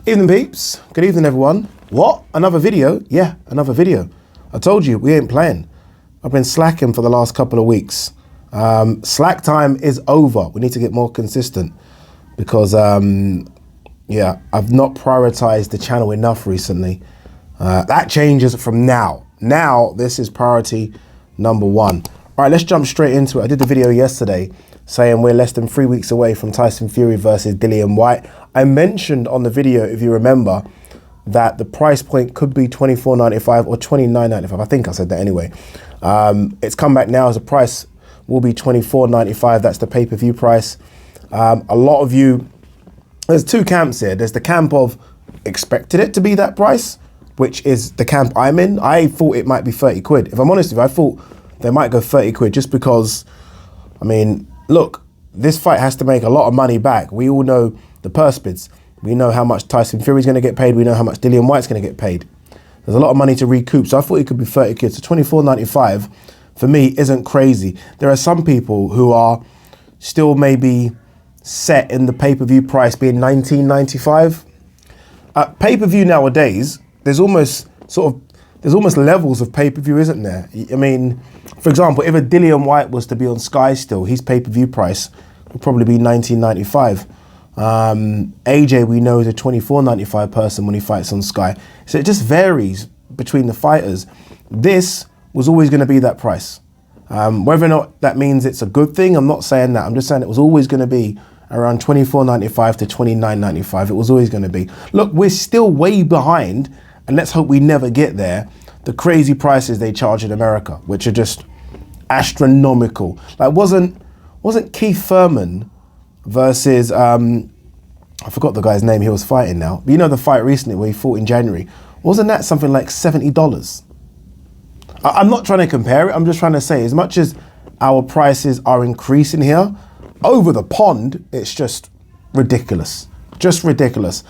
Evening peeps, good evening everyone. What? Another video? Yeah, another video. I told you, we ain't playing. I've been slacking for the last couple of weeks. Slack time is over. We need to get more consistent because, yeah, I've not prioritized the channel enough recently. That changes from now. Now, this is priority number one. All right, let's jump straight into it. I did the video yesterday saying we're less than 3 weeks away from Tyson Fury versus Dillian White. I mentioned on the video, if you remember, that the price point could be $24.95 or $29.95. I think I said that anyway. It's come back now as a price will be $24.95. That's the pay-per-view price. A lot of you, there's two camps here. There's the camp of expected it to be that price, which is the camp I'm in. I thought it might be 30 quid. If I'm honest with you, I thought they might go 30 quid just because, I mean, look, this fight has to make a lot of money back. We all know the purse bids. We know how much Tyson Fury's going to get paid. We know how much Dillian White's going to get paid. There's a lot of money to recoup. So I thought it could be 30 quid. So $24.95 for me isn't crazy. There are some people who are still maybe set in the pay-per-view price being $19.95. Pay-per-view nowadays, there's almost levels of pay-per-view, isn't there? I mean, for example, if a Dillian White was to be on Sky still, his pay-per-view price would probably be $19.95. AJ, we know, is a $24.95 person when he fights on Sky. So it just varies between the fighters. This was always going to be that price. Whether or not that means it's a good thing, I'm not saying that. I'm just saying it was always going to be around $24.95 to $29.95. It was always going to be. Look, we're still way behind, and let's hope we never get there, the crazy prices they charge in America, which are just astronomical. Like, wasn't Keith Thurman versus, I forgot the guy's name he was fighting now, but you know the fight recently where he fought in January, wasn't that something like $70? I'm not trying to compare it, I'm just trying to say, as much as our prices are increasing here, over the pond, it's just ridiculous. Just ridiculous.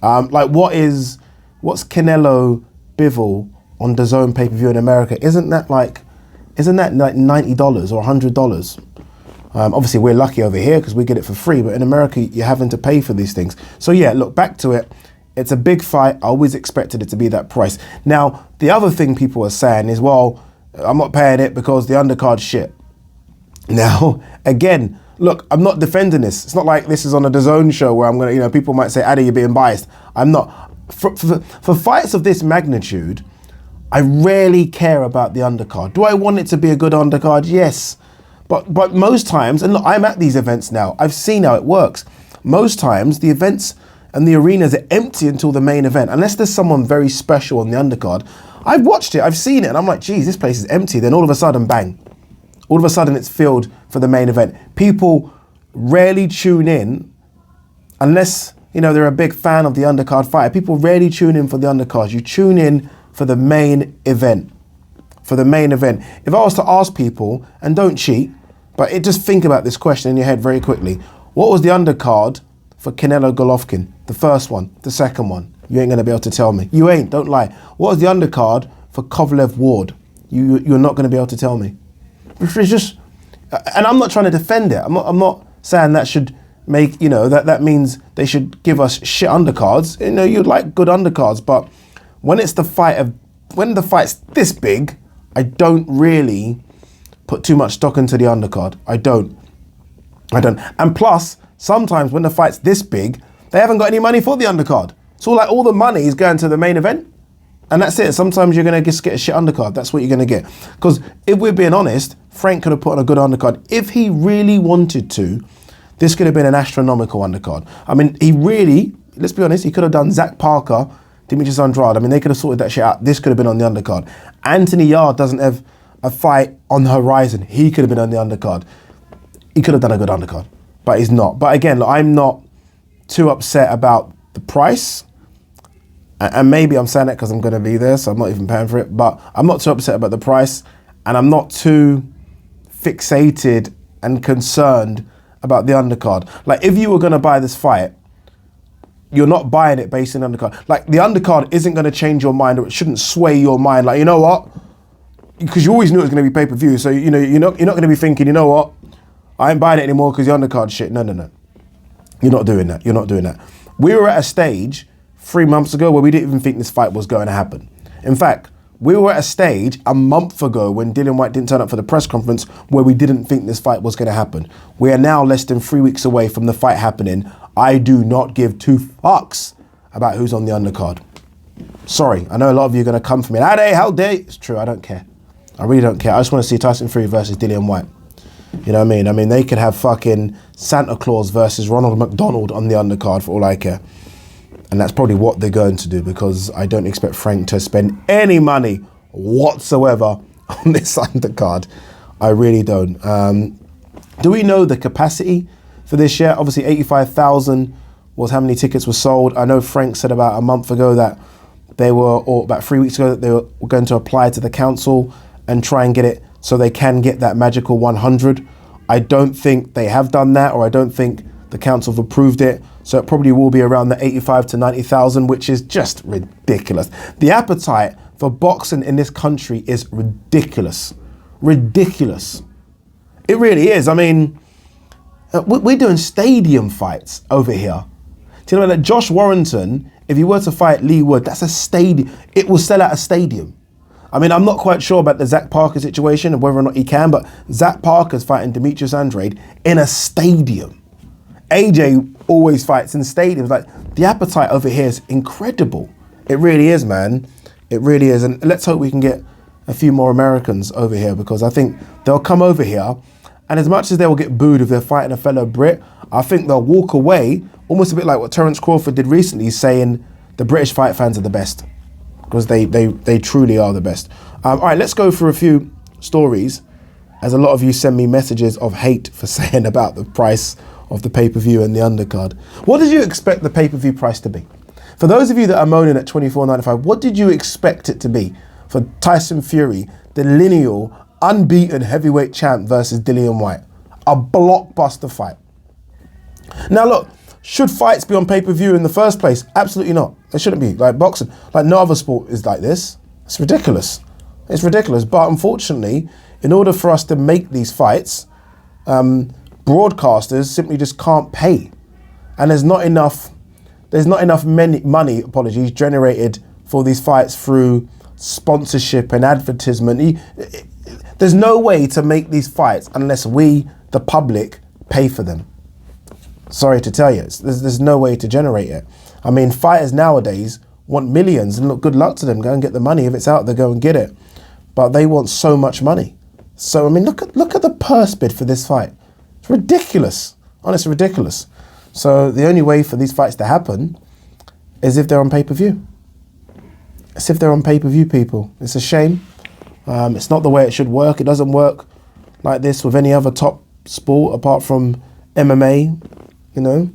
Like what's Canelo Bivol on DAZN pay-per-view in America? Isn't that like $90 or $100? Obviously we're lucky over here because we get it for free, but in America you're having to pay for these things. So yeah, look, back to it. It's a big fight. I always expected it to be that price. Now, the other thing people are saying is, well, I'm not paying it because the undercard shit. Now, again, look, I'm not defending this. It's not like this is on a DAZN show where I'm going to, people might say, Addy, you're being biased. I'm not. For fights of this magnitude, I rarely care about the undercard. Do I want it to be a good undercard? Yes. But most times, and look, I'm at these events now, I've seen how it works. Most times, the events and the arenas are empty until the main event, unless there's someone very special on the undercard. I've watched it, I've seen it, and I'm like, geez, this place is empty. Then all of a sudden, bang. All of a sudden it's filled for the main event. People rarely tune in unless, they're a big fan of the undercard fighter. People rarely tune in for the undercards. You tune in for the main event. For the main event. If I was to ask people, and don't cheat, but just think about this question in your head very quickly. What was the undercard for Canelo Golovkin? The first one, the second one. You ain't gonna be able to tell me. You ain't, don't lie. What was the undercard for Kovalev Ward? You're not gonna be able to tell me. It's just, and I'm not trying to defend it. I'm not saying that should make, that means they should give us shit undercards. You'd like good undercards, but when it's when the fight's this big, I don't really put too much stock into the undercard. I don't. And plus, sometimes when the fight's this big, they haven't got any money for the undercard. So like all the money is going to the main event. And that's it. Sometimes you're going to just get a shit undercard. That's what you're going to get. Because if we're being honest, Frank could have put on a good undercard. If he really wanted to, this could have been an astronomical undercard. I mean, let's be honest, he could have done Zach Parker, Demetrius Andrade. I mean, they could have sorted that shit out. This could have been on the undercard. Anthony Yarde doesn't have a fight on the horizon. He could have been on the undercard. He could have done a good undercard, but he's not. But again, look, I'm not too upset about the price. And maybe I'm saying that because I'm going to be there, so I'm not even paying for it. But I'm not too upset about the price, and I'm not too fixated and concerned about the undercard. Like, if you were going to buy this fight, you're not buying it based on undercard. Like, the undercard isn't going to change your mind, or it shouldn't sway your mind. Like, you know what? Because you always knew it was going to be pay-per-view, so you're not going to be thinking, you know what? I ain't buying it anymore because the undercard shit. No. You're not doing that. We were at a stage 3 months ago where we didn't even think this fight was going to happen. In fact, we were at a stage a month ago when Dillian Whyte didn't turn up for the press conference where we didn't think this fight was going to happen. We are now less than 3 weeks away from the fight happening. I do not give two fucks about who's on the undercard. Sorry, I know a lot of you are going to come for me. How dare you? It's true, I don't care. I really don't care. I just want to see Tyson Fury versus Dillian Whyte. You know what I mean? I mean, they could have fucking Santa Claus versus Ronald McDonald on the undercard for all I care. And that's probably what they're going to do, because I don't expect Frank to spend any money whatsoever on this undercard. I really don't. Do we know the capacity for this year? Obviously, 85,000 was how many tickets were sold. I know Frank said about a month ago that they were, or about 3 weeks ago, that they were going to apply to the council and try and get it so they can get that magical 100. I don't think they have done that, or I don't think the council have approved it. So it probably will be around the 85 to 90,000, which is just ridiculous. The appetite for boxing in this country is ridiculous. Ridiculous. It really is. I mean, we're doing stadium fights over here. Do you know that Josh Warrington, if he were to fight Lee Wood, that's a stadium. It will sell out a stadium. I mean, I'm not quite sure about the Zach Parker situation and whether or not he can, but Zach Parker's fighting Demetrius Andrade in a stadium. AJ always fights in stadiums. Like, the appetite over here is incredible. It really is, man. It really is. And let's hope we can get a few more Americans over here, because I think they'll come over here, and as much as they will get booed if they're fighting a fellow Brit, I think they'll walk away almost a bit like what Terence Crawford did recently, saying the British fight fans are the best, because they truly are the best. All right, let's go through a few stories, as a lot of you send me messages of hate for saying about the price of the pay-per-view and the undercard. What did you expect the pay-per-view price to be? For those of you that are moaning at $24.95, what did you expect it to be for Tyson Fury, the lineal, unbeaten heavyweight champ, versus Dillian Whyte? A blockbuster fight. Now look, should fights be on pay-per-view in the first place? Absolutely not. They shouldn't be. Like boxing, like no other sport is like this. It's ridiculous. It's ridiculous. But unfortunately, in order for us to make these fights, broadcasters simply just can't pay, and there's not enough money, apologies, generated for these fights through sponsorship and advertisement. There's no way to make these fights unless we, the public, pay for them. Sorry to tell you, there's no way to generate it. I mean, fighters nowadays want millions, and look, good luck to them. Go and get the money. If it's out there, go and get it. But they want so much money. So I mean, look at the purse bid for this fight. It's ridiculous. Honestly, ridiculous. So the only way for these fights to happen is if they're on pay-per-view. As if they're on pay-per-view, people. It's a shame. It's not the way it should work. It doesn't work like this with any other top sport apart from MMA, you know.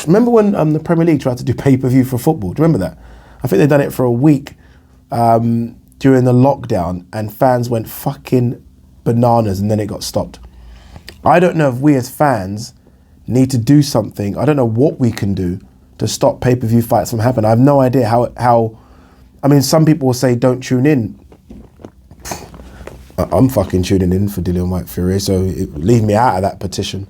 Remember when the Premier League tried to do pay-per-view for football? Do you remember that? I think they've done it for a week during the lockdown, and fans went fucking bananas, and then it got stopped. I don't know if we as fans need to do something. I don't know what we can do to stop pay-per-view fights from happening. I have no idea how. I mean, some people will say don't tune in. I'm fucking tuning in for Dillian Whyte Fury, so leave me out of that petition.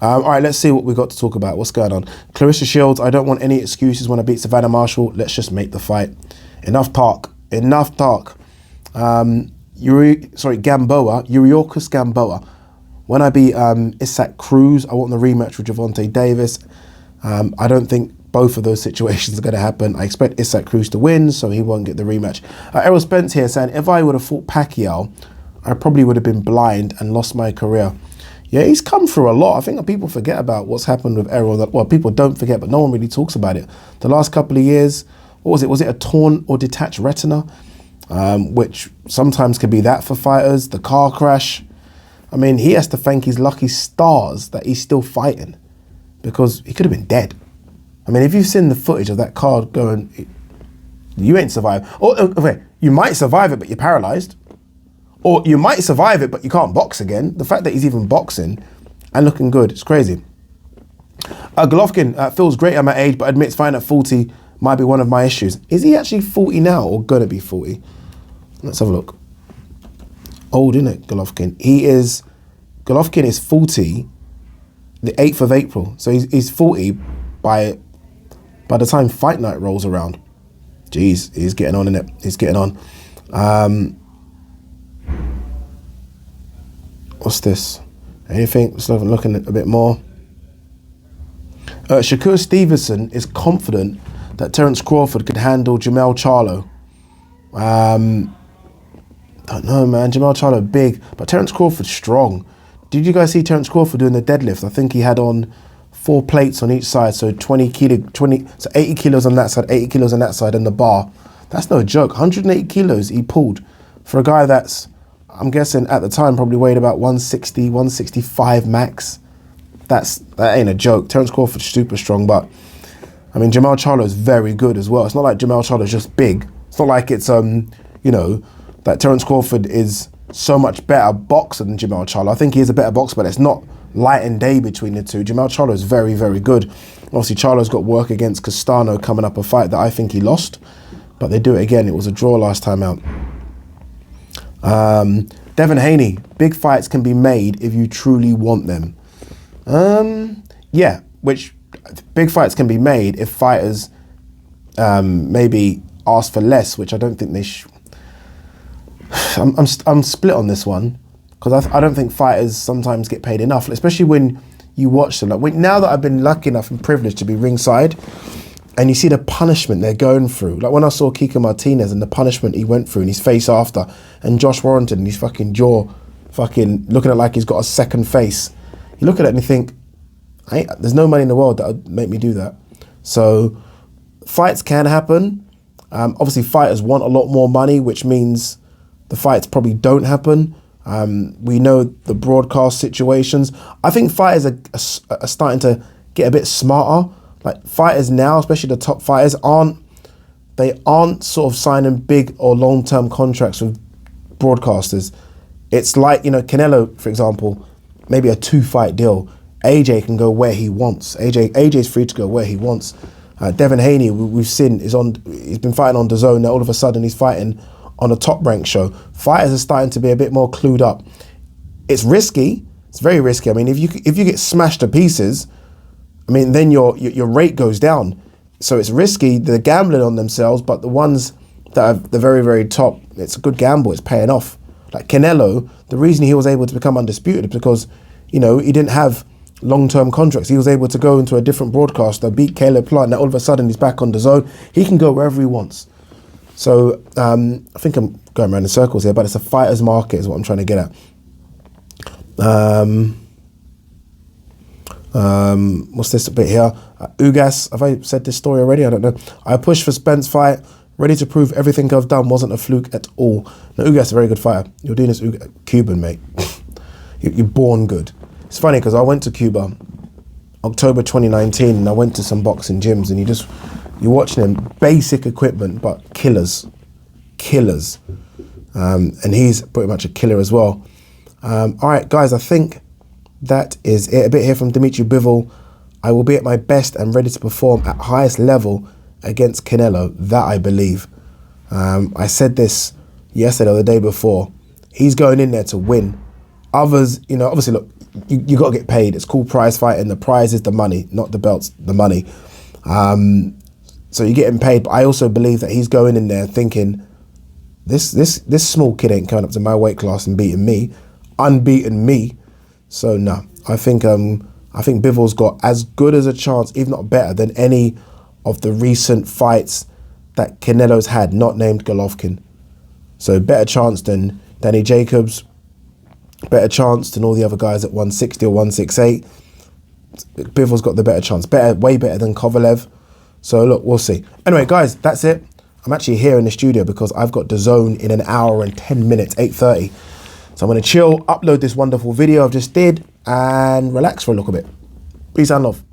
All right, let's see what we've got to talk about. What's going on? Clarissa Shields, I don't want any excuses when I beat Savannah Marshall. Let's just make the fight. Enough talk. Enough talk. Yuriorkis Gamboa. When I beat Isaac Cruz, I want the rematch with Gervonta Davis. I don't think both of those situations are going to happen. I expect Isaac Cruz to win, so he won't get the rematch. Errol Spence here saying, if I would have fought Pacquiao, I probably would have been blind and lost my career. Yeah, he's come through a lot. I think people forget about what's happened with Errol. Well, people don't forget, but no one really talks about it. The last couple of years, what was it? Was it a torn or detached retina? Which sometimes can be that for fighters. The car crash. I mean, he has to thank his lucky stars that he's still fighting, because he could have been dead. I mean, if you've seen the footage of that car going, you ain't survived. Or okay, you might survive it, but you're paralyzed. Or you might survive it, but you can't box again. The fact that he's even boxing and looking good, it's crazy. Golovkin feels great at my age, but admits fighting at 40 might be one of my issues. Is he actually 40 now, or gonna be 40? Let's have a look. Old, isn't it, Golovkin? Golovkin is 40 the 8th of April. So he's 40 by by the time fight night rolls around, geez, he's getting on in it. He's getting on. What's this? Anything? Just looking at a bit more. Shakur Stevenson is confident that Terence Crawford could handle Jermell Charlo. Don't know, man. Jermell Charlo big, but Terence Crawford's strong. Did you guys see Terence Crawford doing the deadlift? I think he had on 4 plates on each side, so 80 kilos on that side, 80 kilos on that side, and the bar. That's no joke. 180 kilos he pulled for a guy that's, I'm guessing at the time, probably weighed about 160, 165 max. That ain't a joke. Terence Crawford's super strong, but I mean, Jermell Charlo is very good as well. It's not like Jermell Charlo is just big. It's not like it's, you know, that Terence Crawford is so much better boxer than Jermell Charlo. I think he is a better boxer, but it's not light and day between the two. Jermell Charlo is very, very good. Obviously, Charlo's got work against Castano coming up, a fight that I think he lost, but they do it again. It was a draw last time out. Devin Haney, big fights can be made if you truly want them. Yeah, which big fights can be made if fighters maybe ask for less, which I don't think they should. I'm split on this one because I don't think fighters sometimes get paid enough, especially when you watch them. Like now that I've been lucky enough and privileged to be ringside, and you see the punishment they're going through. Like when I saw Kiko Martinez and the punishment he went through and his face after, and Josh Warrington and his fucking jaw, fucking looking at it like he's got a second face. You look at it and you think, there's no money in the world that would make me do that. So fights can happen. Obviously fighters want a lot more money, which means the fights probably don't happen. We know the broadcast situations. I think fighters are starting to get a bit smarter. Like fighters now, especially the top fighters, aren't sort of signing big or long-term contracts with broadcasters. It's like, you know, Canelo, for example, maybe a 2-fight deal. AJ can go where he wants. AJ's free to go where he wants. Devin Haney, we've seen, he's been fighting on DAZN. Now all of a sudden he's fighting on a top-ranked show. Fighters are starting to be a bit more clued up. It's risky. It's very risky. I mean, if you get smashed to pieces, I mean, then your rate goes down. So it's risky. They're gambling on themselves, but the ones that are the very, very top, it's a good gamble. It's paying off. Like Canelo, the reason he was able to become undisputed is because, you know, he didn't have long-term contracts. He was able to go into a different broadcaster, beat Caleb Plant. Now all of a sudden he's back on DAZN. He can go wherever he wants. So I think I'm going around in circles here, but it's a fighter's market is what I'm trying to get at. What's this bit here? Ugas, have I said this story already? I don't know. I pushed for Spence fight, ready to prove everything I've done wasn't a fluke at all. Now Ugas is a very good fighter. You're doing this Cuban, mate. You're born good. It's funny because I went to Cuba October 2019 and I went to some boxing gyms and you're watching them, basic equipment, but killers. And he's pretty much a killer as well. All right, guys, I think that is it. A bit here from Dimitri Bivol. I will be at my best and ready to perform at highest level against Canelo. That I believe. I said this yesterday or the day before. He's going in there to win. Others, you know, obviously, look, you got to get paid. It's called prize fighting. The prize is the money, not the belts, the money. So you're getting paid. But I also believe that he's going in there thinking, this small kid ain't coming up to my weight class and beating me, unbeaten me. So no, I think Bivol's got as good as a chance, if not better, than any of the recent fights that Canelo's had, not named Golovkin. So better chance than Danny Jacobs, better chance than all the other guys at 160 or 168. Bivol's got the better chance, way better than Kovalev. So look, we'll see. Anyway, guys, that's it. I'm actually here in the studio because I've got DAZN in an hour and 10 minutes, 8:30. So I'm going to chill, upload this wonderful video I've just did, and relax for a little bit. Peace and love.